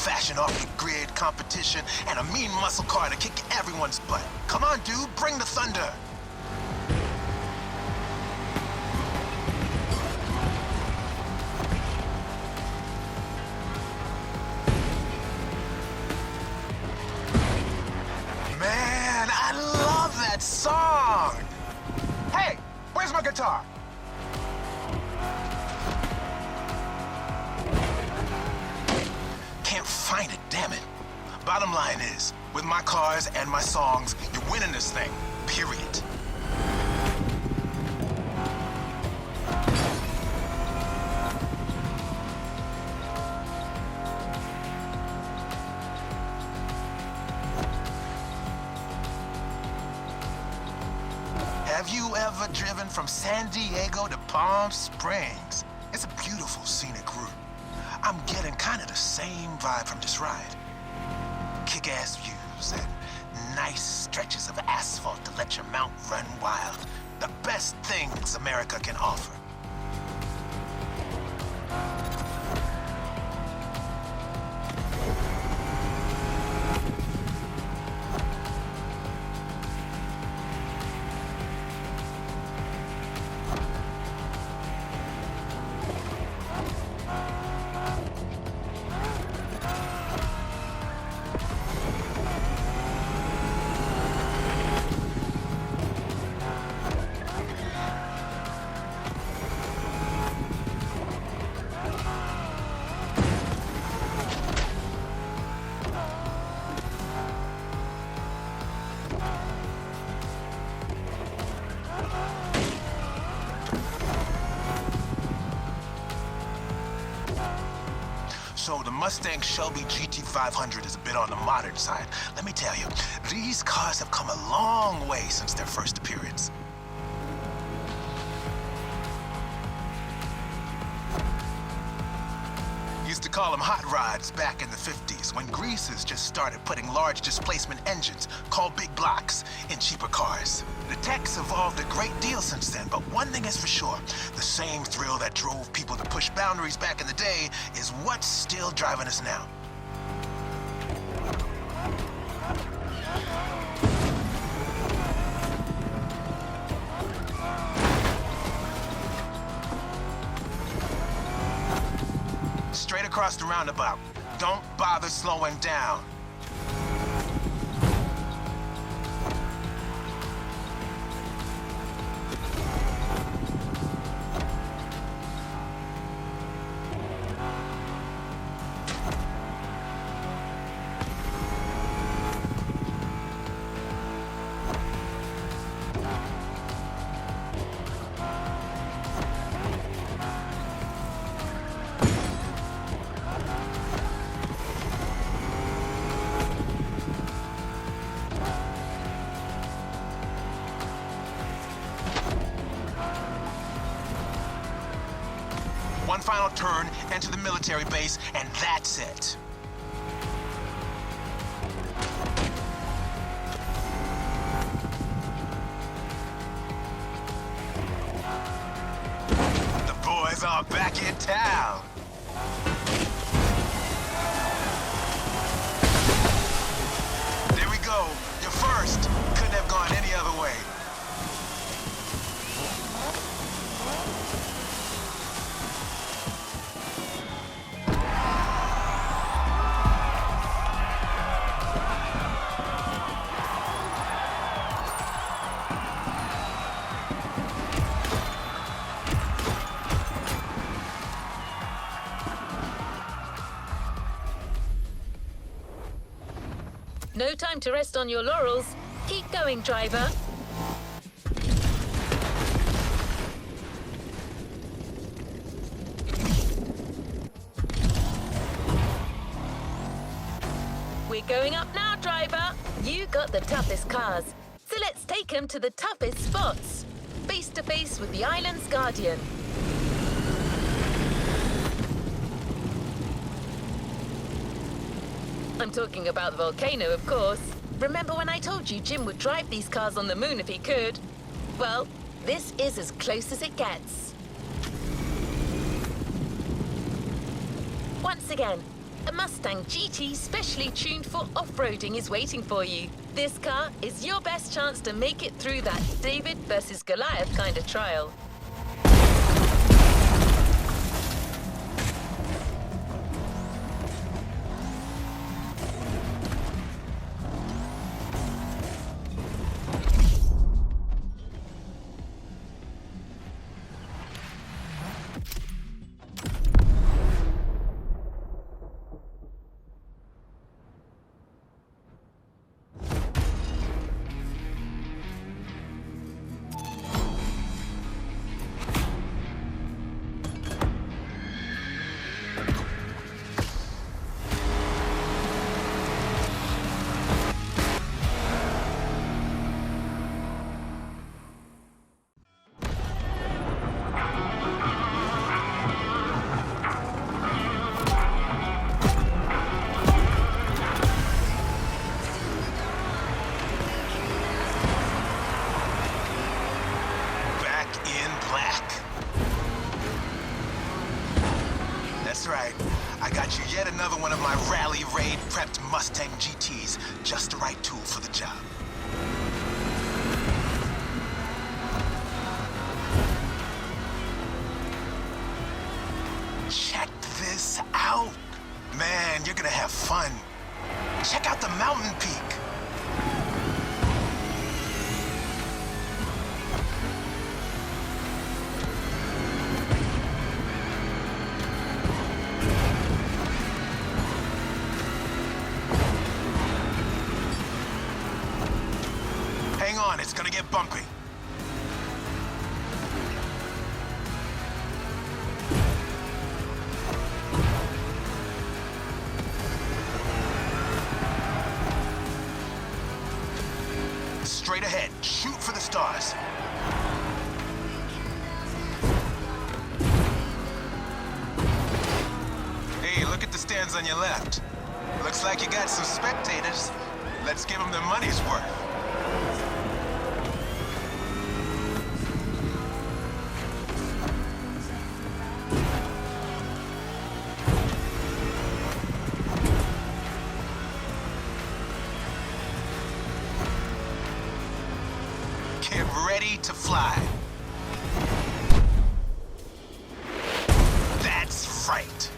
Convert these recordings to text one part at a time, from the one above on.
old-fashioned off-the-grid competition and a mean muscle car to kick everyone's butt. Come on, dude, bring the thunder. Man, I love that song. Hey, where's my guitar? Can't find it, damn it. Bottom line is, with my cars and my songs, you're winning this thing, period. Have you ever driven from San Diego to Palm Springs? It's a beautiful scenic route. I'm getting kind of the same vibe from this ride. Kick-ass views and nice stretches of asphalt to let your mount run wild. The best things America can offer. So the Mustang Shelby GT500 is a bit on the modern side. Let me tell you, these cars have come a long way since their first appearance. Used to call them hot rods back in the 50s when greasers just started putting large displacement engines, called big blocks, in cheaper cars. The tech's evolved a great deal since then, but one thing is for sure, the same thrill that drove people to push boundaries back in the day is what's still driving us now. Straight across the roundabout. Don't bother slowing down. One final turn, enter the military base, and that's it. The boys are back in town. There we go. You're first. Couldn't have gone any other way. No time to rest on your laurels. Keep going, driver. We're going up now, driver. You got the toughest cars. So let's take them to the toughest spots. Face to face with the island's guardian. I'm talking about the volcano, of course. Remember when I told you Jim would drive these cars on the moon if he could? Well, this is as close as it gets. Once again, A Mustang GT specially tuned for off-roading is waiting for you. This car is your best chance to make it through that David versus Goliath kind of trial. That's right. I got you yet another one of my rally raid prepped Mustang GTs. Just the right tool for the job. Check this out. Man, you're gonna have fun. Check out the mountain peak. Hang on, it's gonna get bumpy. Straight ahead, shoot for the stars. Hey, look at the stands on your left. Looks like you got some spectators. Let's give them their money's worth. Get ready to fly. That's right.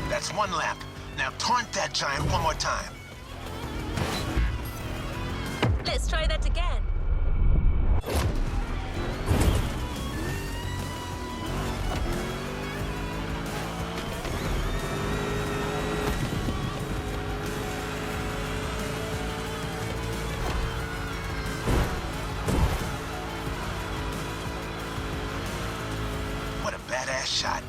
That's one lap. Now taunt that giant one more time. Let's try that again. What a badass shot.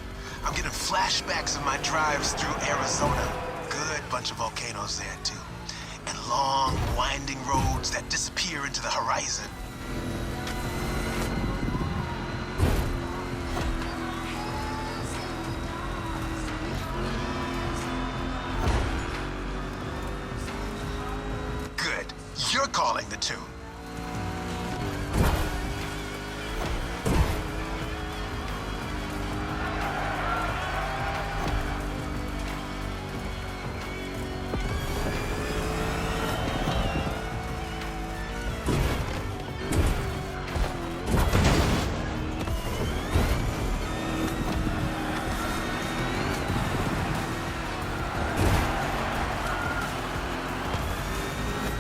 I'm getting flashbacks of my drives through Arizona. Good bunch of volcanoes there, too. And long, winding roads that disappear into the horizon. Good. You're calling the tune.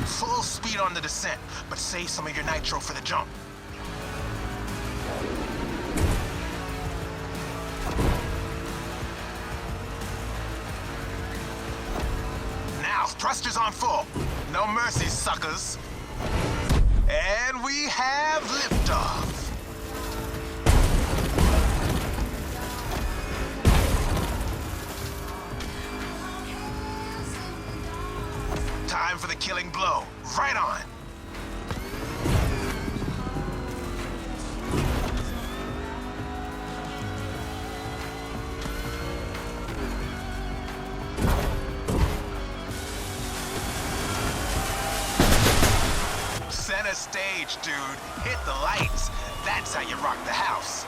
Full speed on the descent, but save some of your nitro for the jump. Now, thrusters on full. No mercy, suckers. And we have liftoff. Time for the killing blow. Right on. Center stage, dude. Hit the lights. That's how you rock the house.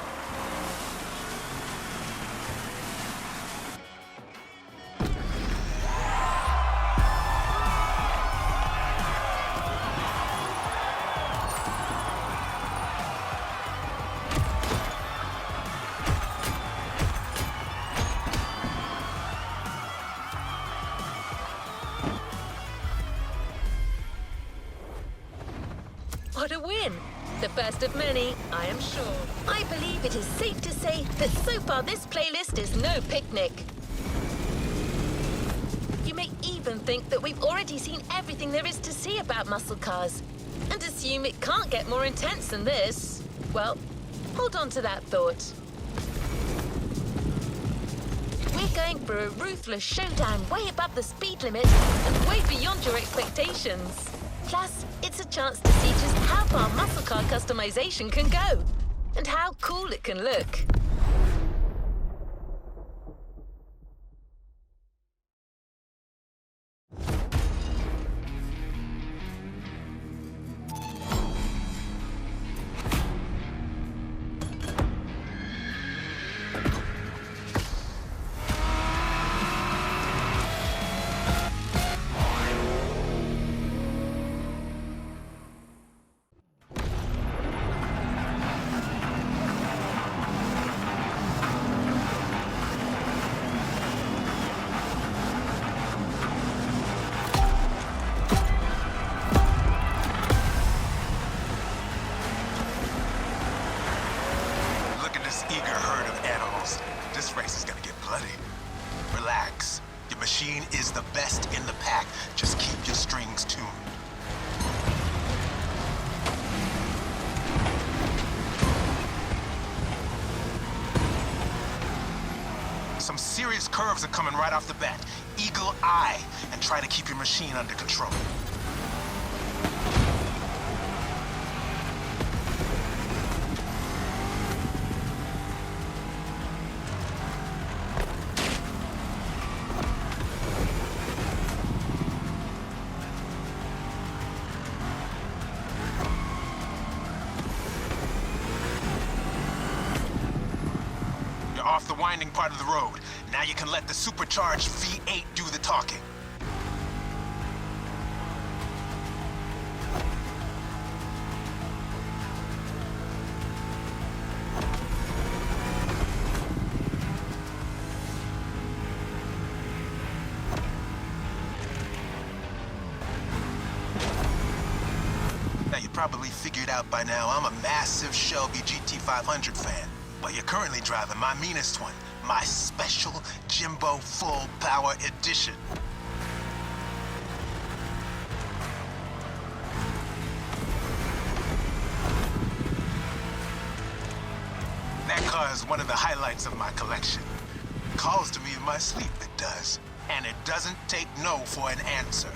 What a win! The first of many, I am sure. I believe it is safe to say that so far this playlist is no picnic. You may even think that we've already seen everything there is to see about muscle cars, and assume it can't get more intense than this. Well, hold on to that thought. We're going for a ruthless showdown way above the speed limit and way beyond your expectations. Plus, it's a chance to see just how far muscle car customization can go and how cool it can look. This race is gonna get bloody. Relax. Your machine is the best in the pack. Just keep your strings tuned. Some serious curves are coming right off the bat. Eagle eye, and try to keep your machine under control. Off the winding part of the road. Now you can let the supercharged V8 do the talking. Now you probably figured out by now I'm a massive Shelby GT500 fan. But you're currently driving my meanest one, my special Jimbo Full Power Edition. That car is one of the highlights of my collection. Calls to me in my sleep, it does. And it doesn't take no for an answer.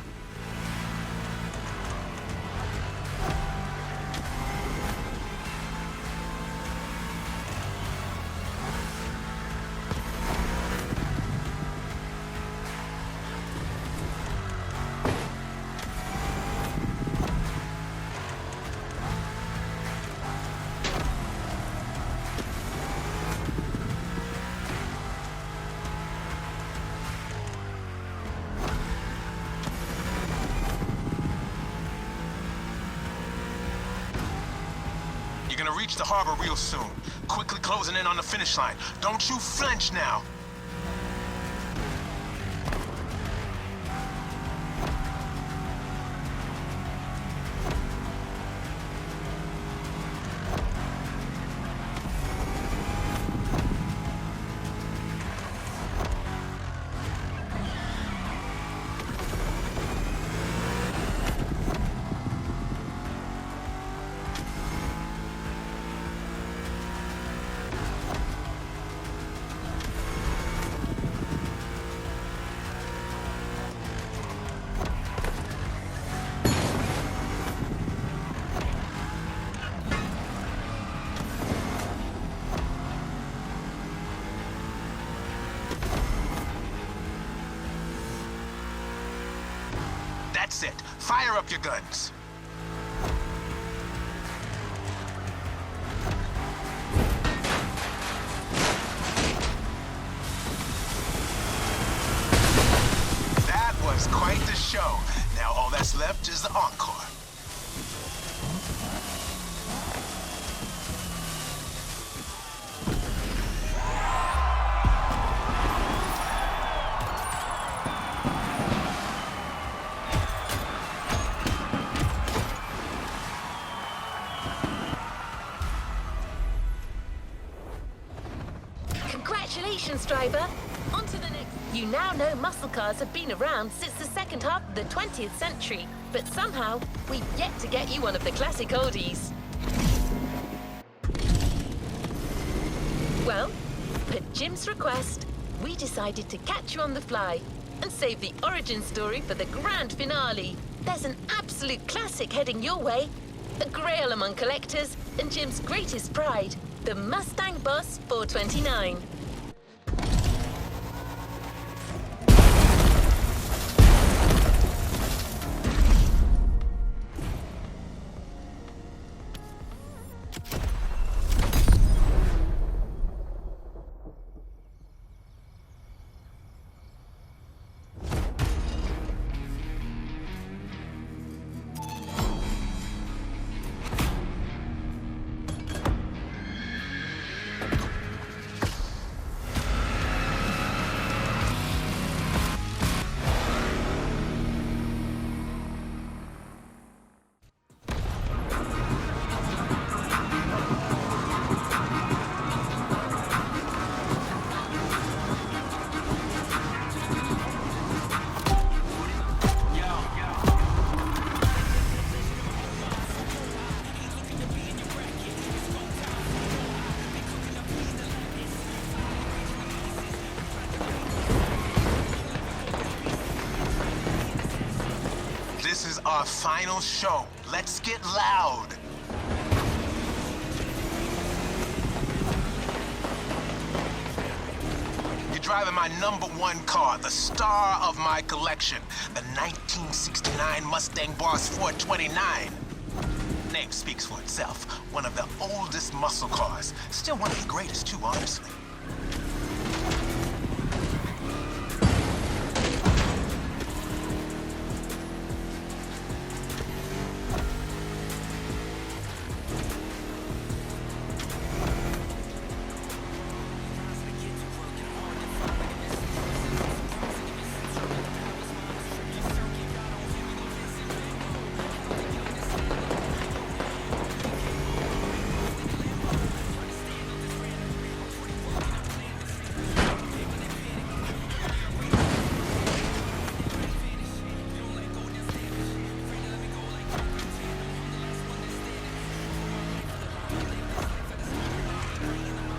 You're gonna reach the harbor real soon. Quickly closing in on the finish line. Don't you flinch now. That's it. Fire up your guns. That was quite the show. Now all that's left is the encore. Congratulations, driver. On to the next. You now know muscle cars have been around since the second half of the 20th century, but somehow we've yet to get you one of the classic oldies. Well, per Jim's request, we decided to catch you on the fly and save the origin story for the grand finale. There's an absolute classic heading your way, a grail among collectors and Jim's greatest pride, the Mustang Boss 429. This is our final show. Let's get loud. You're driving my #1 car, the star of my collection, the 1969 Mustang Boss 429. Name speaks for itself. One of the oldest muscle cars. Still one of the greatest too, honestly.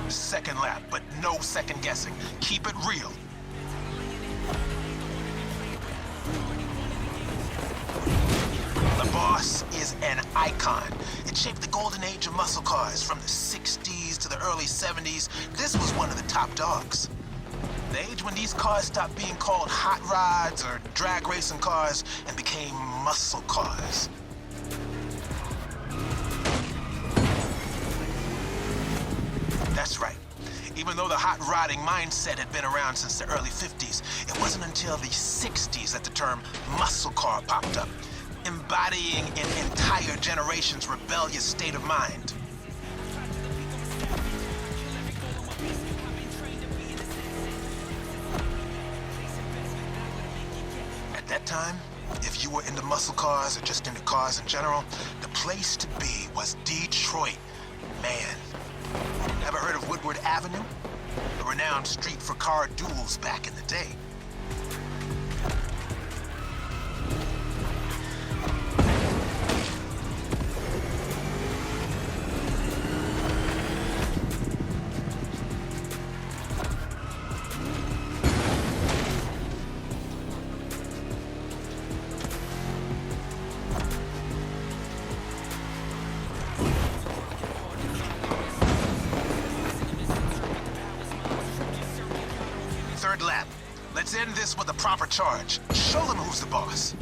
Second lap, but no second guessing. Keep it real. The Boss is an icon. It shaped the golden age of muscle cars from the 60s to the early 70s. This was one of the top dogs. The age when these cars stopped being called hot rods or drag racing cars and became muscle cars. That's right. Even though the hot rodding mindset had been around since the early 50s, it wasn't until the 60s that the term muscle car popped up, embodying an entire generation's rebellious state of mind. At that time, if you were into muscle cars or just into cars in general, the place to be was Detroit. Man. Ever heard of Woodward Avenue? A renowned street for car duels back in the day. Third lap. Let's end this with a proper charge. Show them who's the boss.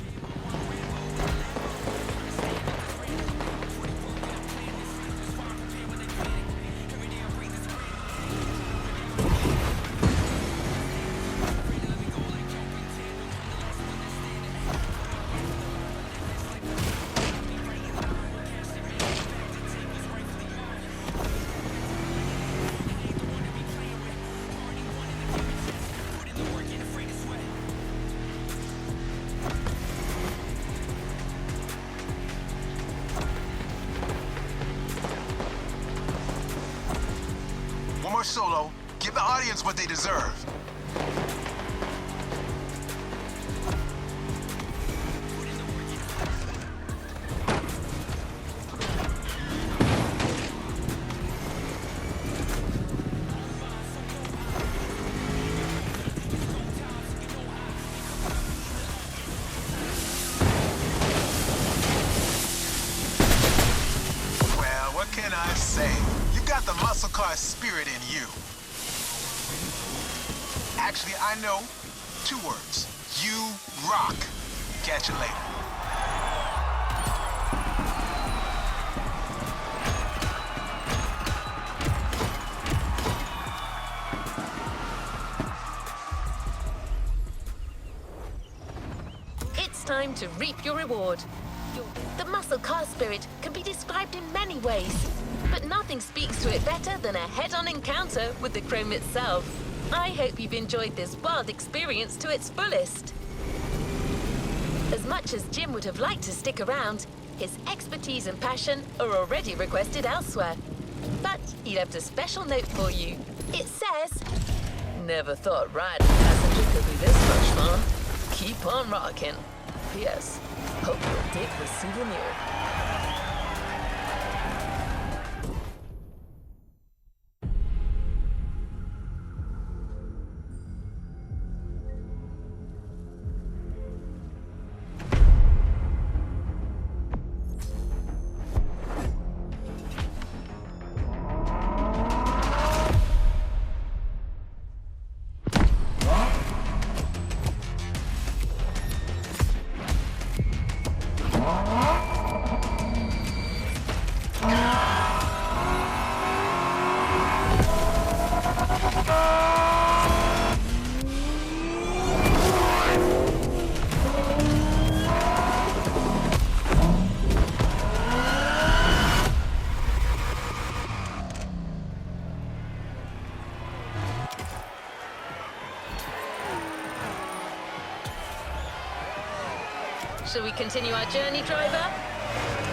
One more solo. Give the audience what they deserve. Well, what can I say? You got the muscle car spirit in you. Actually, I know 2 words. You rock. Catch you later. It's time to reap your reward. The muscle car spirit can be described in many ways, but nothing speaks to it better than a head-on encounter with the chrome itself. I hope you've enjoyed this wild experience to its fullest. As much as Jim would have liked to stick around, his expertise and passion are already requested elsewhere. But he left a special note for you. It says, "Never thought riding passenger could be this much fun. Keep on rocking. P.S. Hope you'll dig the souvenir." Shall we continue our journey, driver?